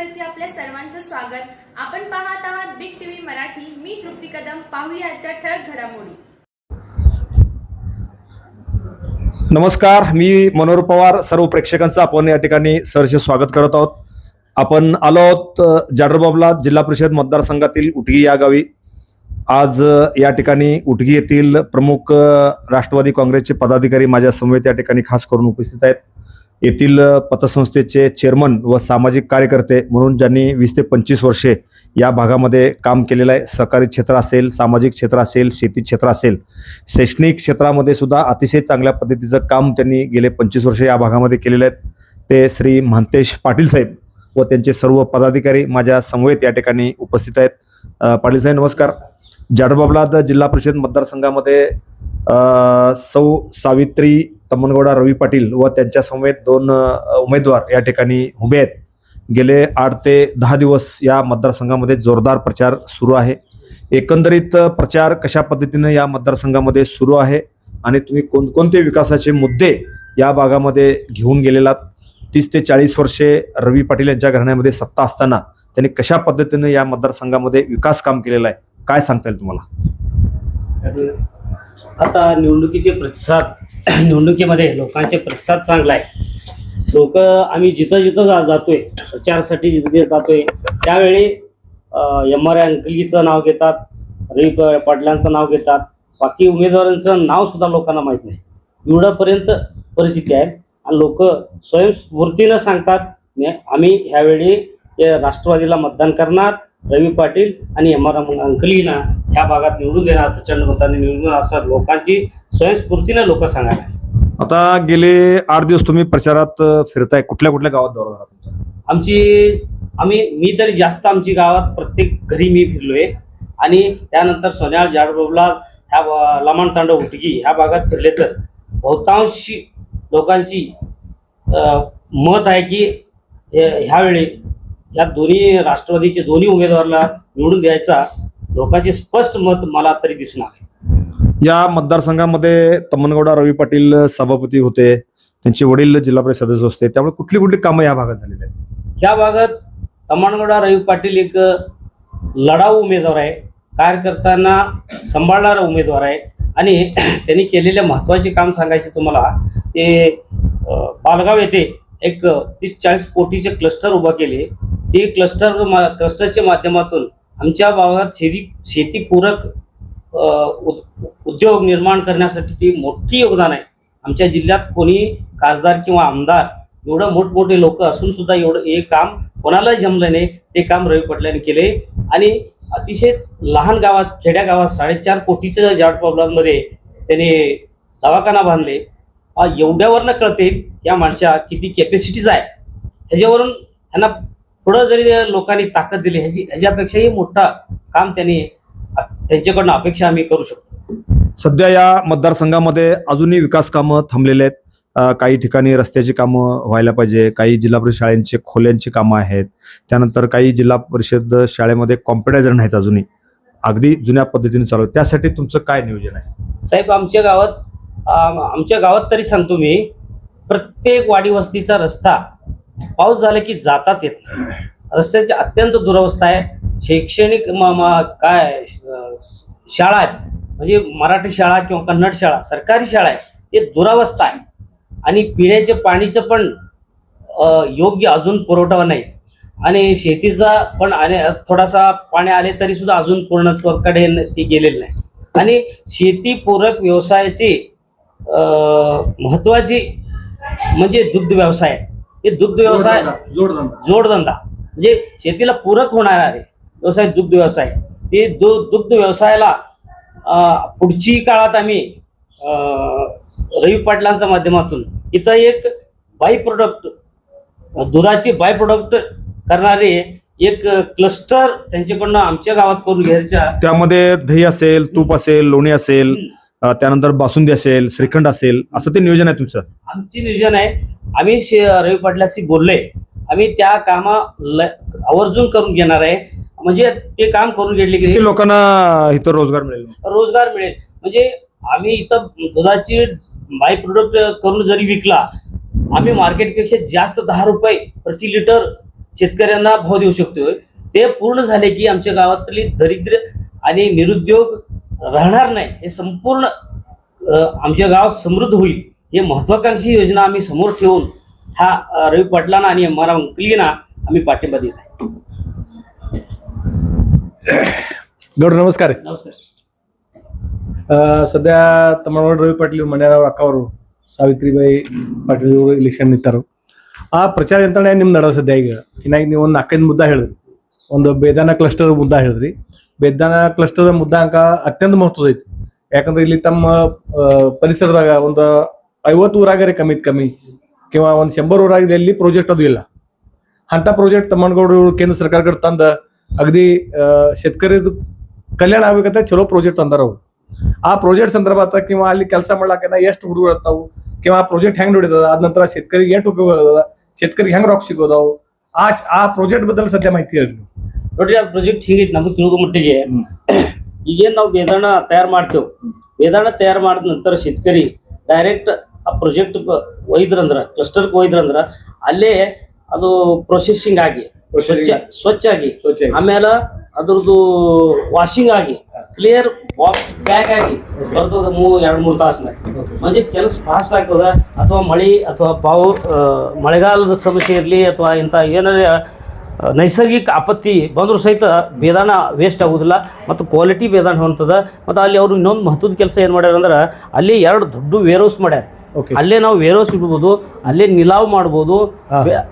चॅनलवरती आपल्या सर्वांचं स्वागत. आपण पाहत आहात बिग टीव्ही मराठी. मी तृप्ती कदम. पाहूया आजच्या ठळक घडामोडी. नमस्कार, मी मनोहर पवार. सर्व प्रेक्षकांचं आपण या ठिकाणी सहर्ष स्वागत करत आहोत. आपण आलो आहोत जाडरबाबला जिल्हा परिषद मतदारसंघातील उटगी या गावी. आज या ठिकाणी उटगी येथील प्रमुख राष्ट्रवादी काँग्रेसचे पदाधिकारी माझ्या समवेत या ठिकाणी खास करून उपस्थित आहेत. येथील पतसंस्थेचे चेअरमन व सामाजिक कार्यकर्ते म्हणून ज्यांनी 20 ते 25 वर्षे या भागामध्ये काम केलेलं आहे. सहकारी क्षेत्र असेल, सामाजिक क्षेत्र असेल, शेती क्षेत्र असेल, शैक्षणिक क्षेत्रामध्ये सुद्धा अतिशय चांगल्या पद्धतीचं काम त्यांनी गेले 25 वर्षे या भागामध्ये केलेले आहेत. ते श्री महंतेश पाटील साहेब व त्यांचे सर्व पदाधिकारी माझ्या समवेत या ठिकाणी उपस्थित आहेत. पाटील साहेब नमस्कार. जाडरबाबला जिल्हा परिषद मतदारसंघामध्ये सौ सावित्री तम्मनगौडा रवी पाटील व त्यांच्या समवेत 2 उमेदवार या ठिकाणी उभे आहेत. गेले 8 ते 10 दिवस या मतदारसंघामध्ये जोरदार प्रचार सुरू आहे. एकंदरीत प्रचार कशा पद्धतीने या मतदारसंघामध्ये सुरू आहे आणि तुम्ही कोणकोणते विकासाचे मुद्दे या भागामध्ये घेऊन गेलेलात? 30 ते 40 वर्षे रवी पाटील यांच्या घराण्यामध्ये सत्ता असताना त्यांनी कशा पद्धतीने या मतदारसंघामध्ये विकास काम केलेलं आहे, काय सांगता येईल तुम्हाला? आता निवडणुकीमध्ये लोकांचे प्रतिसाद चांगला आहे. लोक आम्ही जिथं जिथं जातोय प्रचारासाठी, जिथे जातोय त्यावेळी MRI अंकलीचं नाव घेतात, रवी पाटलांचं नाव घेतात. बाकी उमेदवारांचं नाव सुद्धा लोकांना माहीत नाही. एवढ्यापर्यंत परिस्थिती आहे आणि लोक स्वयंस्फूर्तीनं सांगतात आम्ही ह्यावेळी राष्ट्रवादीला मतदान करणार, रवी पाटील आणि MRI अंकलीना ह्या भागात निवडून देणार, प्रचंड मताने निवडून, असं लोकांची स्वयंस्फूर्तीने लोक सांगायला. आता गेले 8 दिवस तुम्ही प्रचारात फिरताय. कुठल्या कुठल्या गावात दौरा झाला? मी तरी जास्त आमची गावात प्रत्येक घरी मी फिरलोय आणि त्यानंतर सोन्याळ, जाडरबाबला, ह्या लमाणतांडा, उटगी ह्या भागात फिरले तर बहुतांश लोकांची मत आहे की ह्यावेळी या दोन्ही राष्ट्रवादीचे दोन्ही उमेदवाराला निवडून द्यायचा लोकांचे स्पष्ट मत मला तरी दिसून आले. या मतदारसंघामध्ये तम्मनगौडा रवी पाटील सभापती होते, त्यांचे वडील जिल्हा परिषद सदस्य होते, त्यामुळे कुठली कुठली कामं या भागात झालेली आहेत? ह्या भागात तम्मनगौडा रवी पाटील एक लढाऊ उमेदवार आहे, कार्यकर्त्यांना सांभाळणारा उमेदवार आहे आणि त्यांनी केलेले महत्त्वाचे काम सांगायचे तुम्हाला. ते पालगाव येथे एक 30-40 कोटीचे क्लस्टर उभा केले. ते क्लस्टरच्या माध्यमातून आमच्या भागात शेतीपूरक उद्योग निर्माण करण्यासाठी ते मोठी योगदान आहे. आमच्या जिल्ह्यात कोणी खासदार किंवा आमदार एवढं मोठमोठे लोक असून सुद्धा एवढं हे काम कोणालाही जमलं नाही. ते काम रवी पाटलांनी केले आणि अतिशय लहान गावात, खेड्या गावात 4.5 कोटीच्या जाडरबाबलामध्ये त्यांनी दवाखाना बांधले. एवढ्यावरनं कळते या माणसा किती कॅपॅसिटीज आहे. ह्याच्यावरून ह्यांना पुढं जरी लोकांनी ताकद दिली, ह्याच्यापेक्षाही मोठा काम त्यांच्याकडनं अपेक्षा आम्ही करू शकतो. सध्या या मतदारसंघामध्ये अजूनही विकास कामं थांबलेले आहेत. काही ठिकाणी रस्त्याची कामं व्हायला पाहिजे, काही जिल्हा परिषद शाळांची खोल्यांची कामं आहेत, त्यानंतर काही जिल्हा परिषद शाळेमध्ये कॉम्प्युटरायझर नाहीत, अजूनही अगदी जुन्या पद्धतीने चालू. त्यासाठी तुमचं काय नियोजन आहे? साहेब, आमच्या गावात तरी सांगतो मी, प्रत्येक वाडी वस्तीचा रस्ता पाऊस झाला की जाताच येत नाही. रस्त्याची अत्यंत दुरवस्था आहे. शैक्षणिक काय शाळा आहेत, म्हणजे मराठी शाळा किंवा कन्नड शाळा, सरकारी शाळा आहे, ते दुरावस्था आहे. आणि पिण्याच्या पाणीचं पण योग्य अजून पुरवठा नाही आणि शेतीचा पण थोडासा पाणी आले तरी सुद्धा अजून पूर्णत्वाकडे ती गेलेली नाही. आणि शेतीपूरक व्यवसायाची महत्वाची म्हणजे दुग्ध व्यवसाय. हे दुग्ध व्यवसाय जोडधंदा म्हणजे शेतीला पूरक होणारा आहे व्यवसाय दुग्ध व्यवसाय. ते दुग्ध व्यवसायाला पुढची काळात आम्ही रवी पाटलांच्या माध्यमातून इथं एक बाय प्रोडक्ट, दुधाची बाय प्रोडक्ट करणारे एक क्लस्टर त्यांच्याकडनं आमच्या गावात करून घ्यायच्या. त्यामध्ये दही असेल, तूप असेल, लोणी असेल, त्यानंतर बासुंदी असेल, श्रीखंड असेल, असं ते नियोजन आहे तुमचं? आमची नियोजन आहे. आम्ही रवी पाटलाशी बोललोय, आम्ही त्या कामा आवर्जून करून घेणार आहे. म्हणजे ते काम करून घेतले की लोकांना इथं रोजगार मिळेल. म्हणजे आम्ही इथं दुधाची बाय प्रोडक्ट करून जरी विकला, आम्ही मार्केटपेक्षा जास्त 10 रुपये प्रति लिटर शेतकऱ्यांना भाव देऊ शकतोय ते पूर्ण झाले की आमच्या गावातली दारिद्र्य आणि निरुद्योग राहणार नाही. हे संपूर्ण आमच्या गाव समृद्ध होईल हे महत्वाकांक्षी योजना आम्ही समोर ठेवून हा रवी पाटलांना आणि मला मुकलींना आम्ही पाठिंबा देत आहे. ಗೌಡ್ರ ನಮಸ್ಕಾರ. नमस्कार. ಸದ್ಯ ತಮ್ಮನಗೌಡ ರವಿ ಪಾಟೀಲ್ ಮನೆಯವ್ರ ಅಕ್ಕ ಅವರು ಸಾವಿತ್ರಿಬಾಯಿ ಪಾಟೀಲ್ ಅವರು ಇಲೆಕ್ಷನ್ ನಿಂತಾರು. ಆ ಪ್ರಚಾರ ಯಂತ್ರಣೆ ನಿಮ್ ನಡ ಸದ್ಯ ಈಗ ಇನ್ನಾಗಿ ನೀವು ಒಂದು 4-5 ಮುದ್ದ ಹೇಳಿದ್ರಿ. ಒಂದು ಬೇದಾನ ಕ್ಲಸ್ಟರ್ ಮುದ್ದ ಹೇಳಿದ್ರಿ. ಬೇದಾನ ಕ್ಲಸ್ಟರ್ ಮುದ್ದ ಅಂಕ ಅತ್ಯಂತ ಮಹತ್ವದ ಐತಿ. ಯಾಕಂದ್ರೆ ಇಲ್ಲಿ ತಮ್ಮ ಪರಿಸರದಾಗ ಒಂದು 50 ಊರಾಗರೆ ಕಮ್ಮಿ ಕಿಂವಾ ಒಂದು 100 ಊರಾಗ ಎಲ್ಲಿ ಪ್ರಾಜೆಕ್ಟ್ ಅದು ಇಲ್ಲ. ಅಂತ ಪ್ರಾಜೆಕ್ಟ್ ತಮ್ಮನಗೌಡರು ಕೇಂದ್ರ ಸರ್ಕಾರ ಕಡೆ ತಂದ अगदी शेतकरी ಕಲ್ಯಾಣ ಆಗ್ಬೇಕಂತ ಚಲೋ ಪ್ರಾಜೆಕ್ಟ್ ತಂದಾರ ಅವ್ರು. ಆ ಪ್ರಾಜೆಕ್ಟ್ ಸಂದರ್ಭ किंवा ಅಲ್ಲಿ ಕೆಲಸ ಮಾಡ್ಲಾಕ ಎಷ್ಟು ಹುಡುಗರು ಇರ್ತಾವು किंवा ಆ ಪ್ರಾಜೆಕ್ಟ್ ಹೆಂಗ್ ನೋಡಿದ ಅದ ನಂತರ शेतकರಿಗೆ ಎಷ್ಟು ಉಪಯೋಗ ಆಗದ शेतकರಿಗೆ ಹೆಂಗ್ ರೊಕ್ಕ ಸಿಗೋದಾವು ಆ ಪ್ರಾಜೆಕ್ಟ್ ಬದಲು ಸದ್ಯ ಮಾಹಿತಿ ಹೇಳಿ. ನೋಡ್ರಿ ಆ ಪ್ರಾಜೆಕ್ಟ್ ಹೀಗೆ ನಮಗೆ ತಿಳಿದ ಮಟ್ಟಿಗೆ ಈಗೇನ್ ನಾವು ಬೇದಾಣ ತಯಾರು ಮಾಡ್ತೇವೆ. ಬೇದಾಣ ತಯಾರು ಮಾಡಿದ ನಂತರ शेतकरी ಡೈರೆಕ್ಟ್ ಆ ಪ್ರಾಜೆಕ್ಟ್ ಒಯ್ದ್ರಂದ್ರ ಕ್ಲಸ್ಟರ್ಗೆ ಒಯ್ದ್ರಂದ್ರ ಅಲ್ಲೇ ಅದು ಪ್ರೊಸೆಸಿಂಗ್ ಆಗಿ ಸ್ವಚ್ಛ ಆಗಿ ಆಮೇಲೆ ಅದ್ರದ್ದು ವಾಷಿಂಗ್ ಆಗಿ ಕ್ಲಿಯರ್ ಬಾಕ್ಸ್ ಪ್ಯಾಕ್ ಆಗಿ ಬರ್ತದ 2-3 ತಾಸ್ನಾಗ. म्हणजे ಕೆಲಸ ಫಾಸ್ಟ್ ಆಗ್ತದ. ಅಥವಾ ಮಳೆ ಅಥವಾ ಮಳೆಗಾಲದ ಸಮಸ್ಯೆ ಇರಲಿ ಅಥವಾ ಇಂಥ ಏನಾರ ನೈಸರ್ಗಿಕ ಆಪತ್ತಿ ಬಂದರೂ ಸಹಿತ ಬೇದಾಣ ವೇಸ್ಟ್ ಆಗೋದಿಲ್ಲ ಮತ್ತು ಕ್ವಾಲಿಟಿ ಬೇದಾಣ ಹೊಂತದ. ಮತ್ತು ಅಲ್ಲಿ ಅವರು ಇನ್ನೊಂದು ಮಹತ್ವದ ಕೆಲಸ ಏನು ಮಾಡ್ಯಾರ ಅಂದ್ರೆ ಅಲ್ಲಿ 2 ದೊಡ್ಡ ವೇರ್ಹೌಸ್ ಮಾಡ್ಯಾರ. ಅಲ್ಲೇ ನಾವು ವೇರ್ಹೌಸ್ ಇಡ್ಬೋದು, ಅಲ್ಲೇ ನಿಲಾವ್ ಮಾಡ್ಬೋದು.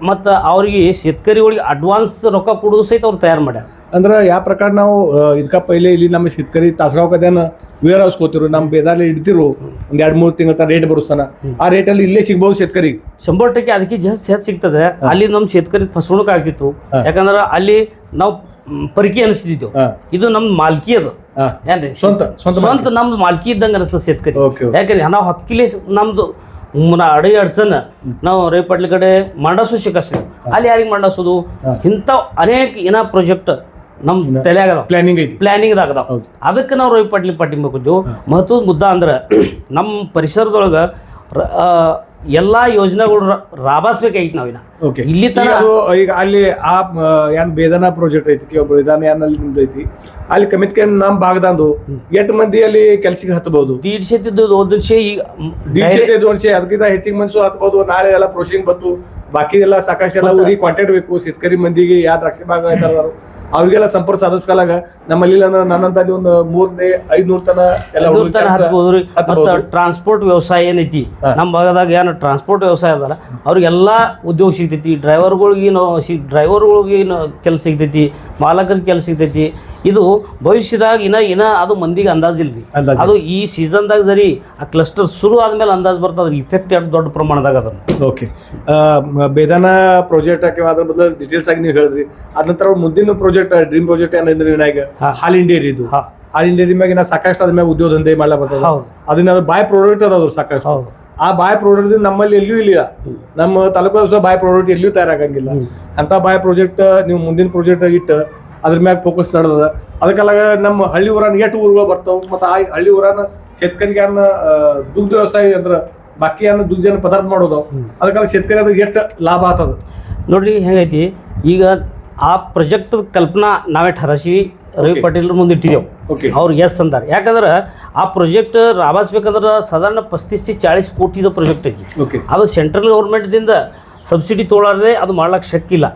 ಮತ್ತು ಅವ್ರಿಗೆ शेतकरीಗಳಿಗೆ ಅಡ್ವಾನ್ಸ್ ರೊಕ್ಕ ಕೊಡೋದು ಸಹಿತ ಅವ್ರು ತಯಾರು ಮಾಡ್ಯಾರ. ಅಂದ್ರೆ ಯಾವ ಪ್ರಕಾರ ನಾವು ಇದಕ್ಕ ಪहिले ಇಲ್ಲಿ ನಮ್ಮ शेतकरी ತಾಸಗಾಂವ್ ಕದೇನ ವೇರ್ ಹೌಸ್ ಕೋತಿರು ನಮ್ಮ ಬೇದಾಲಿ ಇಡ್ತಿರು ಒಂದ್ 2-3 ತಿಂಗಳ ರೇಟ್ ಬರುತ್ತಾನ. ಆ ರೇಟ್ ಅಲ್ಲಿ ಇಲ್ಲೇ ಸಿಗ್ಬೋದು शेतकरी 100% ಅದಕ್ಕೆ ಜಾಸ್ತಿ ಹೆಚ್ಚು ಸಿಗ್ತದೆ. ಅಲ್ಲಿ ನಮ್ಮ शेतकरी ಫಸವಣಿಗೆ ಆಗ್ತಿತ್ತು. ಯಾಕಂದ್ರೆ ಅಲ್ಲಿ ನಾವು ಪರಿಕೆ ಅನಿಸ್ತಿದ್ದೆವು. ಇದು ನಮ್ದು ಮಾಲ್ಕಿ ಅದು ಏನ್ರಿ ಸ್ವಂತ ನಮ್ದು ಮಾಲ್ಕಿ ಇದ್ದಂಗೆ ಅನಿಸ್ತದೆ शेतकरी. ಯಾಕಂದ್ರೆ ನಾವು ಹಕ್ಕಿಲಿ ನಮ್ದು ಅಡಿ ಅಡ್ಸನ್ನ ನಾವು ರವಿ ಪಾಟೀಲ್ ಕಡೆ ಮಂಡಸು ಶಿಕಸ್ತೀವಿ. ಅಲ್ಲಿ ಯಾರಿಗೆ ಮಂಡಸೋದು ಇಂಥ ಅನೇಕ ಏನೋ ಪ್ರಾಜೆಕ್ಟ್ ನಮ್ ತಲೆಯಾಗದ ಪ್ಲಾನಿಂಗ್ ಆಗದಾವ. ಅದಕ್ಕೆ ನಾವು ರವಿ ಪಾಟೀಲ್ ಪಾಠಿಂಬ ಕೊದ್ದೆವು. ಮಹತ್ವದ ಮುದ್ದ ಅಂದ್ರೆ ನಮ್ಮ ಪರಿಸರದೊಳಗ ಎಲ್ಲಾ ಯೋಜನೆಗಳು ರಾಬಾಸ್ಬೇಕಾಗಿತ್ತು ನಾವಿನ ಇಲ್ಲಿ ತರ. ಈಗ ಅಲ್ಲಿ ಆ ಏನ್ ಬೇದಾನ ಪ್ರಾಜೆಕ್ಟ್ ಐತಿ ಕಿಂವಾ ಬೇದಾನ ಏನಲ್ಲಿ ನಿಮ್ದೈತಿ ಅಲ್ಲಿ ಕಮಿತ್ ಕಮ್ಮಿ ನಮ್ಮ ಭಾಗದಂದು 8 ಮಂದಿ ಅಲ್ಲಿ ಕೆಲ್ಸಕ್ಕೆ ಹತ್ತಬಹುದು. 150 ಈಗ 150 ಅದಕ್ಕಿಂತ ಹೆಚ್ಚಿಗೆ ಮನ್ಸು ಹತ್ಬಹುದು. ನಾಳೆ ಎಲ್ಲ ಪ್ರೊಸೀಸಿಂಗ್ ಬಂತು ಬಾಕಿ ಎಲ್ಲ ಸಾಕಷ್ಟು ಎಲ್ಲ ಊರಿಗೆ ಕಾಂಟ್ಯಾಕ್ಟ್ ಬೇಕು. शेतकरी ಮಂದಿಗೆ ಯಾವ ದ್ರಾಕ್ಷಿ ಭಾಗ ಆಯ್ತಾರ ಅವ್ರಿಗೆಲ್ಲ ಸಂಪರ್ಕ ಸಾಧಿಸ್ಕಲಾಗ ನಮ್ಮಲ್ಲಿ ನನ್ನಂತ ಒಂದು 300-500 ತನ ಎಲ್ಲ ಟ್ರಾನ್ಸ್ಪೋರ್ಟ್ ವ್ಯವಸಾಯ ಏನೈತಿ ನಮ್ಮ ಭಾಗದಾಗ ಏನು ಟ್ರಾನ್ಸ್ಪೋರ್ಟ್ ವ್ಯವಸಾಯ ಅದಲ್ಲ ಅವ್ರಿಗೆಲ್ಲ ಉದ್ಯೋಗ ಸಿಗ್ತೈತಿ. ಡ್ರೈವರ್ಗಳಿಗೆ ಕೆಲಸ ಸಿಗ್ತೈತಿ, ಮಾಲಕರಿಗೆ ಕೆಲಸ ಸಿಗ್ತೈತಿ. ಇದು ಭವಿಷ್ಯದಾಗ ಇನ್ನ ಅದು ಮಂದಿಗೆ ಅಂದಾಜಿಲ್ರಿ. ಅದು ಈ ಸೀಸನ್ದಾಗ ಜರಿ ಆ ಕ್ಲಸ್ಟರ್ ಶುರು ಆದ್ಮೇಲೆ ಅಂದಾಜ್ ಬರ್ತದ ಇಫೆಕ್ಟ್ ಎಷ್ಟು ದೊಡ್ಡ ಪ್ರಮಾಣದಾಗ ಅದ. ಓಕೆ, ಬೇದಾನ ಪ್ರಾಜೆಕ್ಟ್ ಕಿಂವಾ ಅದ್ರ ಬದಲು ಡೀಟೇಲ್ಸ್ ಆಗಿ ನೀವು ಹೇಳಿದ್ರಿ. ಅದ ನಂತರ ಮುಂದಿನ ಪ್ರಾಜೆಕ್ಟ್ ಡ್ರೀಮ್ ಪ್ರಾಜೆಕ್ಟ್ ಏನಂದ್ರೆ ಈಗ ಹಾಲ್ ಇಂಡಿಯಾ ಇದು ಹಾಲ್ ಇಂಡಿಯಾ ಮ್ಯಾಗ ಸಾಕಷ್ಟು ಅದ್ರ ಮ್ಯಾಗ ಉದ್ಯೋಗ ದಂಧೆ ಮಾಡ್ಲಾ ಬರ್ತದ. ಅದನ್ನ ಬಾಯ್ ಪ್ರಾಡಕ್ಟ್ ಅದಾವ್ರು ಸಾಕಷ್ಟು. ಆ ಬಾಯ್ ಪ್ರಾಡಕ್ಟ್ ನಮ್ಮಲ್ಲಿ ಎಲ್ಲಿಯೂ ಇಲ್ಲ. ನಮ್ಮ ತಾಲೂಕು ಬಾಯ್ ಪ್ರಾಡಕ್ಟ್ ಎಲ್ಲಿಯೂ ತಯಾರಾಗಂಗಿಲ್ಲ. ಅಂತ ಬಾಯ್ ಪ್ರಾಜೆಕ್ಟ್ ನೀವು ಮುಂದಿನ ಪ್ರಾಜೆಕ್ಟ್ ಇಟ್ಟು ಅದ್ರ ಮ್ಯಾಗ ಫೋಕಸ್ ನಡೆದ. ಅದಕ್ಕೆಲ್ಲ ನಮ್ಮ ಹಳ್ಳಿ ಊರಾನ 8 ಊರುಗಳು ಬರ್ತಾವ. ಮತ್ತು ಆ ಹಳ್ಳಿ ಊರಾನ शेतकರಿಗೆ ದುಗ್ಧ ವ್ಯವಸಾಯ ಅಂದ್ರ ಬಾಕಿ ದುಗ್ಧ ಪದಾರ್ಥ ಮಾಡೋದು. ಅದಕ್ಕೆಲ್ಲ शेतकरी ಅದ ಎಷ್ಟು ಲಾಭ ಆಗ್ತದ ನೋಡ್ರಿ ಹೆಂಗೈತಿ. ಈಗ ಆ ಪ್ರಾಜೆಕ್ಟ್ ಕಲ್ಪನಾ ನಾವೇ ಠರಾಸಿ ರವಿ ಪಾಟೀಲ್ ಮುಂದೆ ಇಟ್ಟಿದ್ದೇವೆ. ಅವ್ರು ಎಸ್ ಅಂತಾರೆ. ಯಾಕಂದ್ರೆ ಆ ಪ್ರಾಜೆಕ್ಟ್ ರಾಬಾಸ್ಬೇಕಂದ್ರೆ ಸಾಧಾರಣ 35-40 ಕೋಟಿದ ಪ್ರಾಜೆಕ್ಟ್ ಐತಿ. ಅದು ಸೆಂಟ್ರಲ್ ಗೌರ್ಮೆಂಟ್ದಿಂದ ಸಬ್ಸಿಡಿ ತೊಗೊಳ್ಳಾರ್ದೆ ಅದು ಮಾಡ್ಲಿಕ್ಕೆ ಶಕ್ಕಿಲ್ಲ.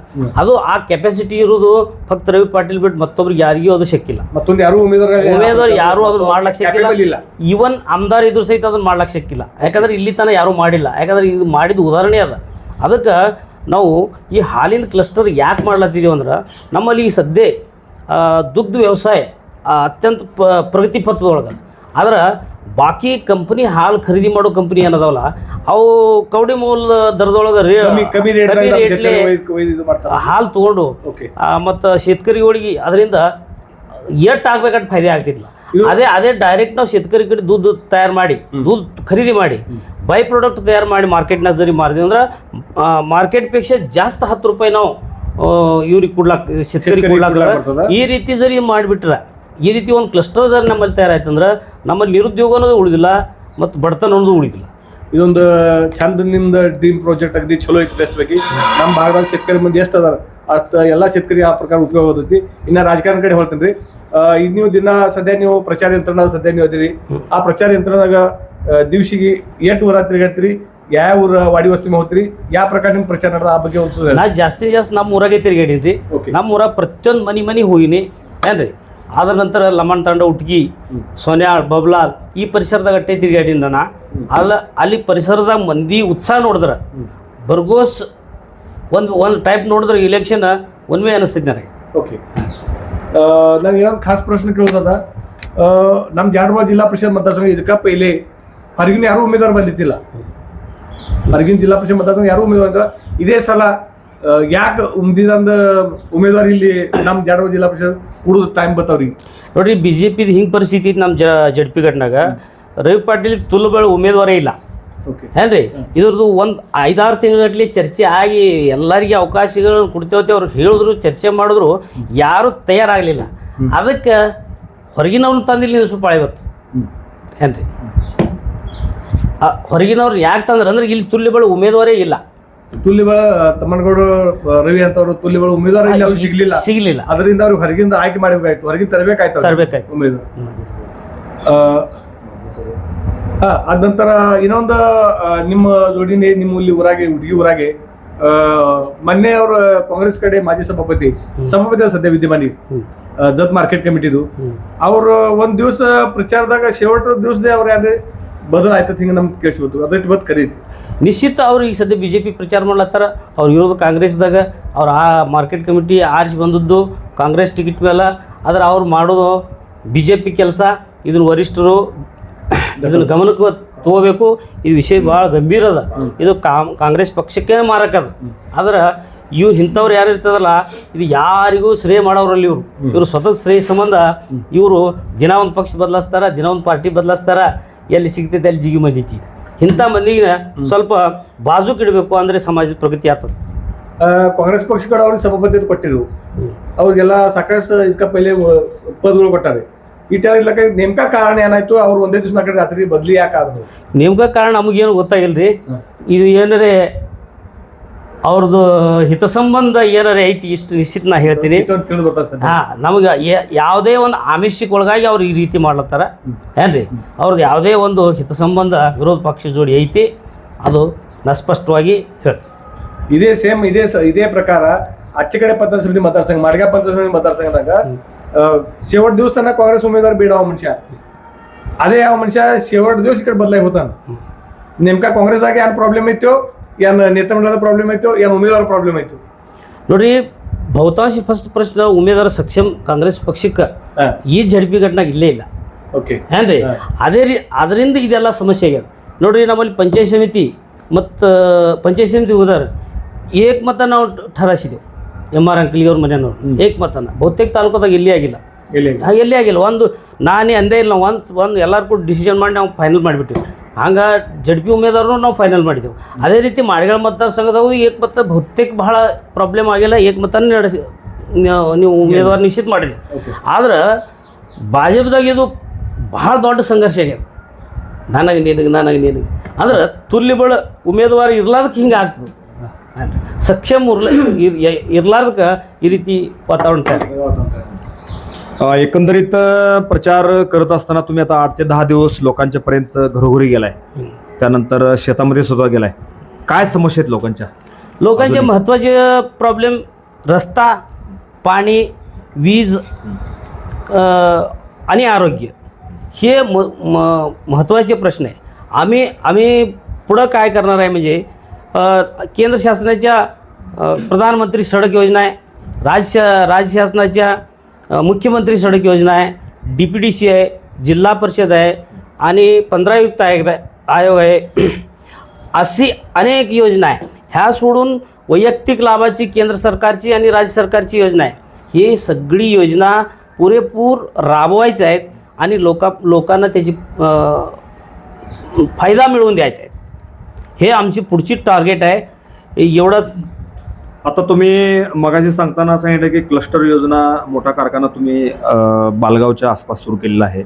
ಅದು ಆ ಕೆಪಾಸಿಟಿ ಇರೋದು ಫಕ್ತ ರವಿ ಪಾಟೀಲ್ ಬಿಟ್ಟು ಮತ್ತೊಬ್ರಿಗೆ ಯಾರಿಗೂ ಅದು ಶಕ್ಕಿಲ್ಲ. ಮತ್ತೊಂದು ಯಾರು ಉಮೇದವ್ರು ಯಾರು ಅದನ್ನ ಮಾಡ್ಲಿಕ್ಕೆ ಶಕ್ಕಿಲ್ಲ. ಈವನ್ ಆಮದಾರ್ ಇದ್ರು ಸಹಿತ ಅದನ್ನ ಮಾಡ್ಲಿಕ್ಕೆ ಶಕ್ಕಿಲ್ಲ. ಯಾಕಂದ್ರೆ ಇಲ್ಲಿ ತನಕ ಯಾರು ಮಾಡಿಲ್ಲ. ಯಾಕಂದ್ರೆ ಇದು ಮಾಡಿದ ಉದಾಹರಣೆ ಅದ. ಅದಕ್ಕೆ ನಾವು ಈ ಹಾಲಿನ ಕ್ಲಸ್ಟರ್ ಯಾಕೆ ಮಾಡ್ಲತ್ತಿದ್ದೀವಿ ಅಂದ್ರೆ ನಮ್ಮಲ್ಲಿ ಈ ಸದ್ಯ ದುಗ್ಧ ವ್ಯವಸಾಯ ಅತ್ಯಂತ ಪ್ರಗತಿ ಪಥದೊಳಗೆ. ಆದ್ರೆ ಬಾಕಿ ಕಂಪನಿ ಹಾಲು ಖರೀದಿ ಮಾಡೋ ಕಂಪನಿ ಏನದಾವಲ್ಲ ಅವು ಕವಡಿ ಮೂಲ ದರದೊಳಗೆ ಹಾಲು ತಗೊಂಡು ಮತ್ತು शेतकरीಗಳಿಗೆ ಅದರಿಂದ ಎಷ್ಟು ಆಗ್ಬೇಕಂತ ಫಾಯ್ದೆ ಆಗ್ತಿಲ್ಲ. ಅದೇ ಡೈರೆಕ್ಟ್ ನಾವು शेतकरी ಕಡೆ दूध ತಯಾರು ಮಾಡಿ ಖರೀದಿ ಮಾಡಿ ಬೈ ಪ್ರಾಡಕ್ಟ್ ತಯಾರು ಮಾಡಿ ಮಾರ್ಕೆಟ್ನಾಗ ಜರಿ ಮಾರಿದ್ವಿ ಅಂದ್ರೆ ಮಾರ್ಕೆಟ್ಪೇಕ್ಷೆ ಜಾಸ್ತಿ 10 ರೂಪಾಯಿ ನಾವು ಇವ್ರಿಗೆ ಕೊಡ್ಲಾಕ್ शेतकरी ಕೊಡ್ಲಾಕ. ಈ ರೀತಿ ಜರಿ ಮಾಡಿಬಿಟ್ರೆ ಈ ರೀತಿ ಒಂದು ಕ್ಲಸ್ಟರ್ ಜರಿ ನಮ್ಮಲ್ಲಿ ತಯಾರಾಯ್ತಂದ್ರೆ ನಮ್ಮಲ್ಲಿ ನಿರುದ್ಯೋಗ ಅನ್ನೋದು ಉಳಿದಿಲ್ಲ ಮತ್ತು ಬಡತನ ಅನ್ನೋದು ಉಳಿದಿಲ್ಲ. ಇದೊಂದು ಚಂದ ನಿಮ್ದು ಡ್ರೀಮ್ ಪ್ರಾಜೆಕ್ಟ್ ಅಗದಿ ಚಲೋ ಐತಿ ಬೆಸ್ಟ್ ಬೇಕಿ ನಮ್ಮ ಭಾಗದಾಗ ಶೇತಕರಿ ಮಂದಿ ಎಷ್ಟು ಅದಾರ ಅಷ್ಟು ಎಲ್ಲ ಶೇತಕರಿ ಆ ಪ್ರಕಾರ ಉಪಯೋಗ ಆಗುತ್ತೆ. ಇನ್ನ ರಾಜಕಾರಣ ಕಡೆ ಹೇಳ್ತೇನೆ ರೀ. ಈಗ ನೀವು ದಿನ ಸದ್ಯ ನೀವು ಪ್ರಚಾರ ಯಂತ್ರಣ ಸದ್ಯ ನೀವು ಅದಿರಿ. ಆ ಪ್ರಚಾರ ಯಂತ್ರದಾಗ ದಿವ್ಸಿಗೆ ಎಷ್ಟು ಊರ ತಿರುಗಾಡ್ತೀರಿ, ಯಾವ ಊರ ವಾಡಿ ವಸ್ತಿ ಹೋಗ್ತೀರಿ, ಯಾವ ಪ್ರಕಾರ ನಿಮ್ ಪ್ರಚಾರ ನಡೆದ ಆ ಬಗ್ಗೆ ಒಂದು ನಾ ಜಾಸ್ತಿ ನಮ್ಮ ಊರಾಗೆ ತಿರುಗಾಡೀನಿ. ನಮ್ಮ ಊರ ಪ್ರತಿಯೊಂದು ಮನೆ ಹೋಗಿನಿ ಏನ್ರಿ. ಅದ್ರ ನಂತರ ಲಮಣ್ ತಾಂಡ, ಉಟ್ಗಿ, ಸೋನ್ಯಾಳ್, ಬಬ್ಲಾಲ್ ಈ ಪರಿಸರದಾಗ ಅಟ್ಟೆ ತಿರುಗಾಡಿನ ನಾ. ಅಲ್ಲಿ ಪರಿಸರದಾಗ ಮಂದಿ ಉತ್ಸಾಹ ನೋಡಿದ್ರ ಬರ್ಗೋಸ್ ಒಂದು ಟೈಪ್ ನೋಡಿದ್ರೆ ಇಲೆಕ್ಷನ್ ಒನ್ವೇ ಅನಿಸ್ತೈತಿ ನನಗೆ. ಓಕೆ, ನಂಗೆ ಏನೊಂದು ಖಾಸ್ ಪ್ರಶ್ನೆ ಕೇಳೋದದ. ನಮ್ಮ ಜಾಡವಾಡ ಜಿಲ್ಲಾ ಪರಿಷತ್ मतदारसंघ ಇದಕ್ಕೆ ಪೈಲೆ ಹೊರಗಿನ ಯಾರು ಉಮೇದುವಾರ ಬಂದಿತ್ತಿಲ್ಲ. ಹೊರಗಿನ ಜಿಲ್ಲಾ ಪರಿಷತ್ मतदारसंघ ಯಾರು ಉಮೇದುವಾರ ಇದೇ ಸಲ ಯಾಕೆ ಉಮ್ದಿದಂದ ಉಮೇದುವಾರ ಇಲ್ಲಿ ನಮ್ಮ ಜಾಡವಾಡ ಜಿಲ್ಲಾ ಪರಿಷತ್ ಕುಡಿದು ಟೈಮ್ ಬತ್ತಾವ್ರಿ ನೋಡ್ರಿ. BJP ಹಿಂಗೆ ಪರಿಸ್ಥಿತಿ ಐತಿ ನಮ್ಮ ಜಡ್ ಪಿ ಘಟ್ನಾಗ. ರವಿ ಪಾಟೀಲ್ ತುಲ್ಬಳ ಉಮೇದುವಾರೇ ಇಲ್ಲ ಏನ್ರಿ. ಇದ್ರದ್ದು ಒಂದು 5-6 ತಿಂಗಳಗಟ್ಲೆ ಚರ್ಚೆ ಆಗಿ ಎಲ್ಲರಿಗೆ ಅವಕಾಶಗಳನ್ನು ಕೊಡ್ತೇವತ್ತೆ ಅವ್ರು ಹೇಳಿದ್ರು, ಚರ್ಚೆ ಮಾಡಿದ್ರು, ಯಾರು ತಯಾರಾಗಲಿಲ್ಲ. ಅದಕ್ಕೆ ಹೊರಗಿನವ್ರನ್ನ ತಂದಿಲ್ಲ ನಿಲ್ಲಿಸೋಪಾಳ ಇವತ್ತು ಏನ್ರಿ. ಹೊರಗಿನವ್ರು ಯಾಕೆ ತಂದ್ರೆ ಅಂದ್ರೆ ಇಲ್ಲಿ ತುಲ್ಯಬಳ ಉಮೇದುವಾರೇ ಇಲ್ಲ. ತುಲ್ಲಿಬಳ ತಮ್ಮನಗೌಡ ರವಿ ಅಂತವ್ರು ತುಲ್ಲಿಬಳ ಉಮೇದುವಾರ ಇಲ್ಲಿ ಅವ್ರಿಗೆ ಸಿಗ್ಲಿಲ್ಲ. ಅದರಿಂದ ಅವ್ರಿಗೆ ಹೊರಗಿಂದ ಆಯ್ಕೆ ಮಾಡಬೇಕಾಯ್ತು, ಹೊರಗಿಂದ ತರಬೇಕಾಯ್ತು ಉಮೇದುವಾರ. ಅದ ನಂತರ ಇನ್ನೊಂದು ನಿಮ್ಮ ಜೋಡಿನೇ ನಿಮ್ಮ ಇಲ್ಲಿ ಊರಾಗೆ ಹುಡುಗಿ ಊರಾಗೆ ಮೊನ್ನೆ ಅವ್ರ ಕಾಂಗ್ರೆಸ್ ಕಡೆ ಮಾಜಿ ಸಭಾಪತಿ ಸದ್ಯ ವಿದ್ಯಮಾನಿ ಜತ್ ಮಾರ್ಕೆಟ್ ಕಮಿಟಿದು ಅವ್ರು ಒಂದ್ ದಿವಸ ಪ್ರಚಾರದಾಗ ಶೇವಟ ದಿವಸದೇ ಅವ್ರ ಯಾರೇ ಬದಲ್ ಆಯ್ತದ ಹಿಂಗ ನಮ್ಗೆ ಕೇಳಿಸ್ಬೋದು. ಅದಕ್ಕೆ ಇವತ್ತು ಕರೀತಿ ನಿಶ್ಚಿತ ಅವ್ರು ಈಗ ಸದ್ಯ BJP ಪ್ರಚಾರ ಮಾಡ್ಲತ್ತಾರ. ಅವ್ರು ಇರೋದು ಕಾಂಗ್ರೆಸ್ದಾಗ. ಅವ್ರು ಆ ಮಾರ್ಕೆಟ್ ಕಮಿಟಿ ಆರಿಸಿ ಬಂದದ್ದು ಕಾಂಗ್ರೆಸ್ ಟಿಕೆಟ್ ಮೇಲೆ. ಆದ್ರೆ ಅವ್ರು ಮಾಡೋದು BJP ಕೆಲಸ. ಇದನ್ನ ವರಿಷ್ಠರು ಇದನ್ನು ಗಮನಕ್ಕೆ ತಗೋಬೇಕು. ಈ ವಿಷಯ ಭಾಳ ಗಂಭೀರ ಅದ. ಇದು ಕಾಂಗ್ರೆಸ್ ಪಕ್ಷಕ್ಕೆ ಮಾರಕ ಅದ. ಆದ್ರೆ ಇವ್ರು ಇಂಥವ್ರು ಯಾರು ಇರ್ತದಲ್ಲ, ಇದು ಯಾರಿಗೂ ಶ್ರೇಯ ಮಾಡೋರಲ್ಲಿ ಇವರು ಸ್ವತಃ ಶ್ರೇಯ ಸಂಬಂಧ ಇವರು ದಿನ ಒಂದು ಪಕ್ಷ ಬದಲಾಯಿಸ್ತಾರ, ದಿನ ಒಂದು ಪಾರ್ಟಿ ಬದಲಾಯಿಸ್ತಾರ. ಎಲ್ಲಿ ಸಿಗ್ತೈತೆ ಅಲ್ಲಿ ಜಿಗಿ ಮಂದಿತಿ. ಇಂಥ ಮಂದಿಗೆ ಸ್ವಲ್ಪ ಬಾಜುಕ್ ಇಡಬೇಕು ಅಂದ್ರೆ ಸಮಾಜದ ಪ್ರಗತಿ ಆಗ್ತದೆ. ಕಾಂಗ್ರೆಸ್ ಪಕ್ಷ ಕಡೆ ಅವ್ರಿಗೆ ಸಭಾಪತಿ ಕೊಟ್ಟಿರು, ಅವ್ರಿಗೆಲ್ಲ ಸಾಕಷ್ಟು ಇದಕ್ಕೆ ಪೈಲೆ ಪದಗಳು ಕೊಟ್ಟಾರೆ. ಇಟ್ಟ ಇರ್ಲಕ್ಕ ನೇಮಕ ಕಾರಣ ಏನಾಯ್ತು? ಅವ್ರು ಒಂದೇ ದಿವಸ ಕಡೆ ರಾತ್ರಿ ಬದ್ಲಿ ಯಾಕಾದ್ರು? ನೇಮಕ ಕಾರಣ ನಮಗೇನು ಗೊತ್ತಾಗಿಲ್ರಿ. ಇದು ಏನಾರೇ ಅವ್ರದ್ದು ಹಿತ ಸಂಬಂಧ ಏನಾರೇ ಐತಿ, ಇಷ್ಟು ನಿಶ್ಚಿತ ನಾ ಹೇಳ್ತೀನಿ. ನಮಗೆ ಯಾವುದೇ ಒಂದು ಆಮಿಷಕ್ಕೆ ಒಳಗಾಗಿ ಅವ್ರು ಈ ರೀತಿ ಮಾಡ್ಲತ್ತಾರ ಏನ್ರಿ. ಅವ್ರದ್ದು ಯಾವುದೇ ಒಂದು ಹಿತ ಸಂಬಂಧ ವಿರೋಧ ಪಕ್ಷ ಜೋಡಿ ಐತಿ, ಅದು ನಾ ಸ್ಪಷ್ಟವಾಗಿ ಹೇಳ್ತೀನಿ. ಇದೇ ಪ್ರಕಾರ ಆಚೆ ಕಡೆ ಪಂಚಾಯತ್ ಸಮಿತಿ मतदारसंघ माडगा ಪಂಚಾಯತ್ ಸಮಿತಿ मतदारसंघದಾಗ शेवट दिवस त्यांना काँग्रेस उमेदवार बीडावा मनुष्य अरे ಯಾವ ಮನುಷ್ಯ शेवट दिवस इकडे बदलाय होता. नेमका काँग्रेसದಾಗ ಏನು ಪ್ರಾಬ್ಲಮ್ ಐತೋ, ಏನು ನೇತೃತ್ವದ ಪ್ರಾಬ್ಲಮ್ ಐತೋ, ಏನು ಉಮೇದವಾರ ಪ್ರಾಬ್ಲಮ್ ಐತೋ ನೋಡ್ರಿ. ಬಹುತಾಂಶ ಫಸ್ಟ್ ಪ್ರಶ್ನೆ ಉಮೇದವಾರ ಸಕ್ಷಮ ಕಾಂಗ್ರೆಸ್ ಪಕ್ಷಕ್ಕೆ ಈ ಜಡ್ಪಿ ಘಟನಾಗ ಇಲ್ಲೇ ಇಲ್ಲ. ಓಕೆ ಏನ್ರಿ. ಅದರಿಂದ ಇದೆಲ್ಲ ಸಮಸ್ಯೆ ಆಗ್ಯದ ನೋಡ್ರಿ. ನಮ್ಮಲ್ಲಿ ಪಂಚಾಯತ್ ಸಮಿತಿ ಮತ್ತು ಪಂಚಾಯತ್ ಸಮಿತಿ ಉದಾರ ಏಕಮತ ನಾವು ಠರಾಯಿಸಿದೆವು. MR ಅಂಕಲಿಗೆ ಅವ್ರ ಮನೆಯವರು ಏಕಮತನ ಬಹುತೇಕ ತಾಲೂಕದಾಗ ಎಲ್ಲಿ ಆಗಿಲ್ಲ. ಒಂದು ನಾನೇ ಅಂದೇ ಇಲ್ಲ. ಒಂದು ಎಲ್ಲರೂ ಕೂಡ ಡಿಸಿಷನ್ ಮಾಡಿ ನಾವು ಫೈನಲ್ ಮಾಡಿಬಿಟ್ಟಿವಿ. ಹಂಗೆ ಜಡ್ಪಿ ಉಮೇದವಾರನು ನಾವು ಫೈನಲ್ ಮಾಡಿದೆವು. ಅದೇ ರೀತಿ ಮಾಡಿಗಳ मतदारसंघದಾಗ ಏಕಮತ ಬಹುತೇಕ ಬಹಳ ಪ್ರಾಬ್ಲಮ್ ಆಗಿಲ್ಲ. ಏಕಮತನೇ ನಡೆಸಿ ನೀವು ಉಮೇದವಾರ ನಿಶ್ಚಿತ ಮಾಡಿರಿ. ಆದ್ರೆ ಭಾಜಪದಾಗ ಇದು ಬಹಳ ದೊಡ್ಡ ಸಂಘರ್ಷ ಆಗ್ಯದ. ನನಗೆ ನಿನಗೆ ಅಂದ್ರೆ ತುಲ್ಯಬಳ ಉಮೇದವಾರ ಇರ್ಲಾರ್ದಕ್ಕೆ ಹಿಂಗೆ ಆಗ್ತದೆ. सक्षम इरलार्दक ही रीती वातावरण एकंदरीत प्रचार करत असताना तुम्ही आता 8 ते 10 दिवस लोकांच्या पर्यंत घरोघरी गेलाय, त्यानंतर शेतामध्ये सुद्धा गेलाय. काय समस्या आहेत लोकांच्या महत्त्वाचे प्रॉब्लेम रस्ता, पाणी, वीज आणि आरोग्य हे महत्त्वाचे प्रश्न आहे. आम्ही पुढं काय करणार आहे म्हणजे केंद्र शासनाच्या प्रधानमंत्री सडक योजना आहे, राज्य शासनाच्या मुख्यमंत्री सडक योजना आहे, DPDC आहे, जिल्हा परिषद आहे आणि 15 युक्त आयोग आहे. अशी अनेक योजना आहे. ह्या सोडून वैयक्तिक लाभाची केंद्र सरकारची आणि राज्य सरकारची योजना आहे. ही सगळी योजना पुरेपूर राबवायच्या आहेत आणि लोकांना त्याची फायदा मिळवून द्यायचा आहे. हे आमची पुढची टार्गेट आहे. एवढंच. आता तुम्ही मगाशी सांगताना सांगितलं की क्लस्टर योजना मोठा कारखाना तुम्ही बालगावच्या आसपास सुरू केलेला आहे.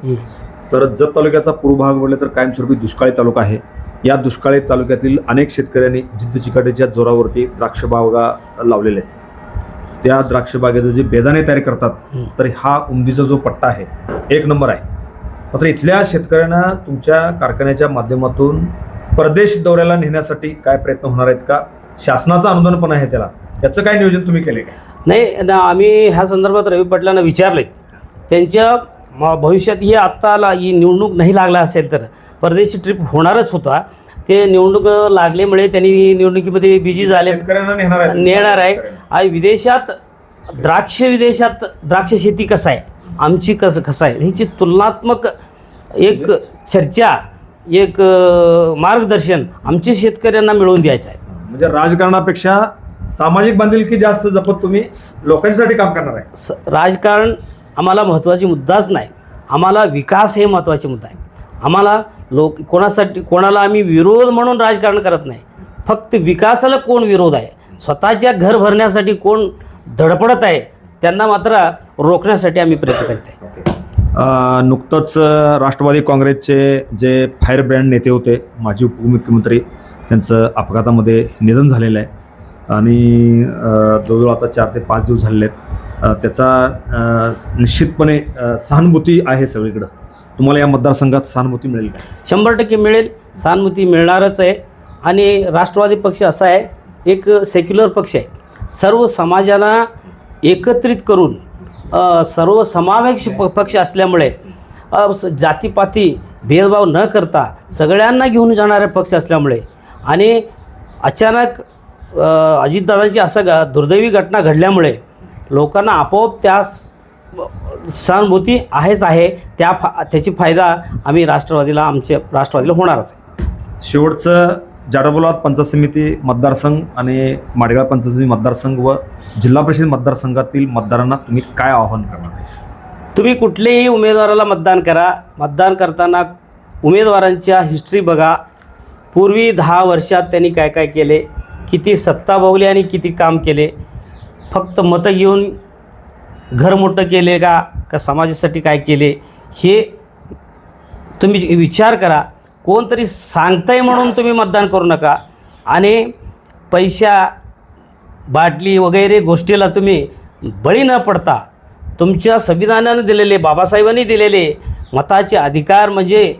तर जत तालुक्याचा पूर्व भाग म्हटलं तर कायमस्वरूपी दुष्काळी तालुका आहे. या दुष्काळी तालुक्यातील अनेक शेतकऱ्यांनी जिद्दचिकाटीच्या जोरावरती द्राक्ष बागा लावलेल्या आहेत. त्या द्राक्ष बागेचं जे बेदाणे तयार करतात तर हा उंदीचा जो पट्टा आहे 1 नंबर आहे. मात्र इथल्या शेतकऱ्यांना तुमच्या कारखान्याच्या माध्यमातून परदेश दौऱ्याला नेण्यासाठी काय प्रयत्न होणार आहेत का? शासनाचं अनुदान पण आहे त्याला, याचं काय नियोजन तुम्ही केले का? नाही, आम्ही ह्या संदर्भात रवी पाटलांना विचारले. त्यांच्या भविष्यात ही आत्ताला ही निवडणूक नाही लागला असेल तर परदेशी ट्रिप होणारच होता. ते निवडणूक लागल्यामुळे त्यांनी निवडणुकीमध्ये बिझी झाले, शेतकऱ्यांना नेणार आहे. आणि विदेशात द्राक्ष शेती कसं आहे, आमची कसं आहे, ह्याची तुलनात्मक एक चर्चा, एक मार्गदर्शन आमच्या शेतकऱ्यांना मिळवून द्यायचं आहे. म्हणजे राजकारणापेक्षा सामाजिक बांधिलकी जास्त जपत तुम्ही लोकांसाठी काम करणार आहे. राजकारण आम्हाला महत्त्वाची मुद्दाच नाही, आम्हाला विकास हे महत्त्वाचे मुद्दा आहे. आम्हाला कोणाला आम्ही विरोध म्हणून राजकारण करत नाही. फक्त विकासाला कोण विरोध आहे, स्वतःच्या घर भरण्यासाठी कोण धडपडत आहे, त्यांना मात्र रोखण्यासाठी आम्ही प्रयत्न करत आहे. नुकतंच राष्ट्रवादी काँग्रेसचे जे फायर ब्रँड नेते होते, माजी उपमुख्यमंत्री, त्यांचं अपघातामध्ये निधन झालेलं आहे आणि जवळजवळ आता 4 ते 5 दिवस झालेले आहेत. त्याचा निश्चितपणे सहानुभूती आहे सगळीकडं. तुम्हाला या मतदारसंघात सहानुभूती मिळेल का? 100% मिळेल, सहानुभूती मिळणारच आहे. आणि राष्ट्रवादी पक्ष असा आहे, एक सेक्युलर पक्ष आहे. सर्व समाजाला एकत्रित करून सर्व समावेश पक्ष असल्यामुळे जातीपाती भेदभाव न करता सगळ्यांना घेऊन जाणारे पक्ष असल्यामुळे आणि अचानक अजितदादांची असं दुर्दैवी घटना घडल्यामुळे लोकांना आपोआप त्या सहानुभूती आहे. त्याची फायदा आम्ही राष्ट्रवादीला होणारच आहे. शेवटचं जाडबोलात पंचायत समिती मतदारसंघ आणि माडेगाव पंचायत समिती मतदारसंघ व जिल्हा परिषद मतदारसंघातील मतदारांना तुम्ही काय आवाहन करणार आहे? तुम्ही कुठल्याही उमेदवाराला मतदान करा. मतदान करताना उमेदवारांच्या हिस्ट्री बघा. पूर्वी 10 वर्षात त्यांनी काय काय केले, किती सत्ता भोगली आणि किती काम केले. फक्त मतं घेऊन घर मोठं केले का समाजासाठी काय केले, हे तुम्ही विचार करा. कोणतरी सांगताय म्हणून तुम्ही मतदान करू नका. आणि पैसा, बाटली वगैरे गोष्टीला तुम्ही बळी न पडता तुमच्या संविधानाने दिलेले, बाबासाहेबांनी दिलेले मताचे अधिकार म्हणजे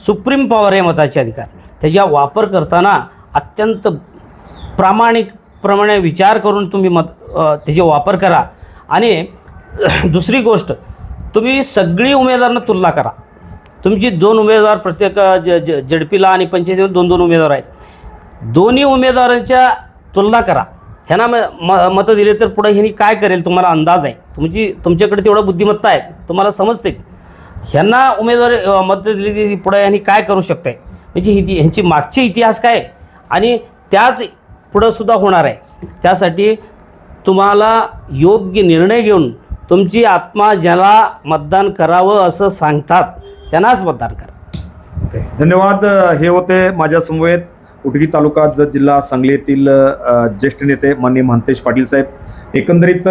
सुप्रीम पॉवर आहे मताचे अधिकार, त्याचा वापर करताना अत्यंत प्रामाणिकप्रमाणे विचार करून तुम्ही त्याचा वापर करा. आणि दुसरी गोष्ट, तुम्ही सगळी उमेदवारांना तुलना करा. तुमची 2 उमेदवार प्रत्येक जडपीला आणि पंचायतीला 2-2 उमेदवार आहेत. दोन्ही उमेदवारांच्या तुलना करा. ह्यांना मतं दिले तर पुढे ह्यांनी काय करेल तुम्हाला अंदाज आहे. तुमच्याकडे तेवढं बुद्धिमत्ता आहे, तुम्हाला समजते. ह्यांना उमेदवार मतं दिली की पुढे ह्यांनी काय करू शकते, म्हणजे ह्यांची मागचे इतिहास काय आणि त्याच पुढंसुद्धा होणार आहे. त्यासाठी तुम्हाला योग्य निर्णय घेऊन तुमची आत्मा ज्याला मतदान करावं असं सांगतात त्यांनाच मतदान करा. ओके, धन्यवाद. हे होते माझ्या समवेत उटगी तालुका जत जिल्हा सांगली येथील ज्येष्ठ नेते माननीय महंतेश पाटील साहेब. एकंदरीत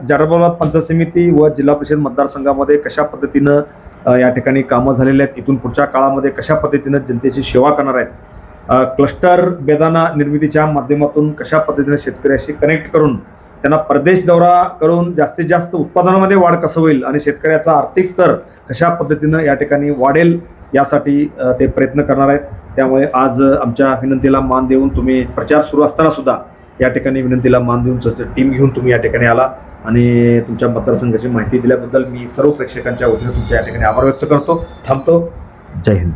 जाडबोलात पंचायत समिती व जिल्हा परिषद मतदारसंघामध्ये कशा पद्धतीनं या ठिकाणी कामं झालेली आहेत, इथून पुढच्या काळामध्ये कशा पद्धतीनं जनतेची सेवा करणार आहेत, क्लस्टर बेदाणा निर्मितीच्या माध्यमातून कशा पद्धतीने शेतकऱ्याशी कनेक्ट करून त्यांना परदेश दौरा करून जास्तीत जास्त उत्पादनामध्ये वाढ कसं होईल आणि शेतकऱ्याचा आर्थिक स्तर कशा पद्धतीनं या ठिकाणी वाढेल यासाठी ते प्रयत्न करणार आहेत. त्यामुळे आज आमच्या विनंतीला मान देऊन तुम्ही प्रचार सुरू असताना सुद्धा या ठिकाणी विनंतीला मान देऊन टीम घेऊन तुम्ही या ठिकाणी आला आणि तुमच्या मतदारसंघाची माहिती दिल्याबद्दल मी सर्व प्रेक्षकांच्या वतीने तुमच्या या ठिकाणी आभार व्यक्त करतो. थांबतो. जय हिंद.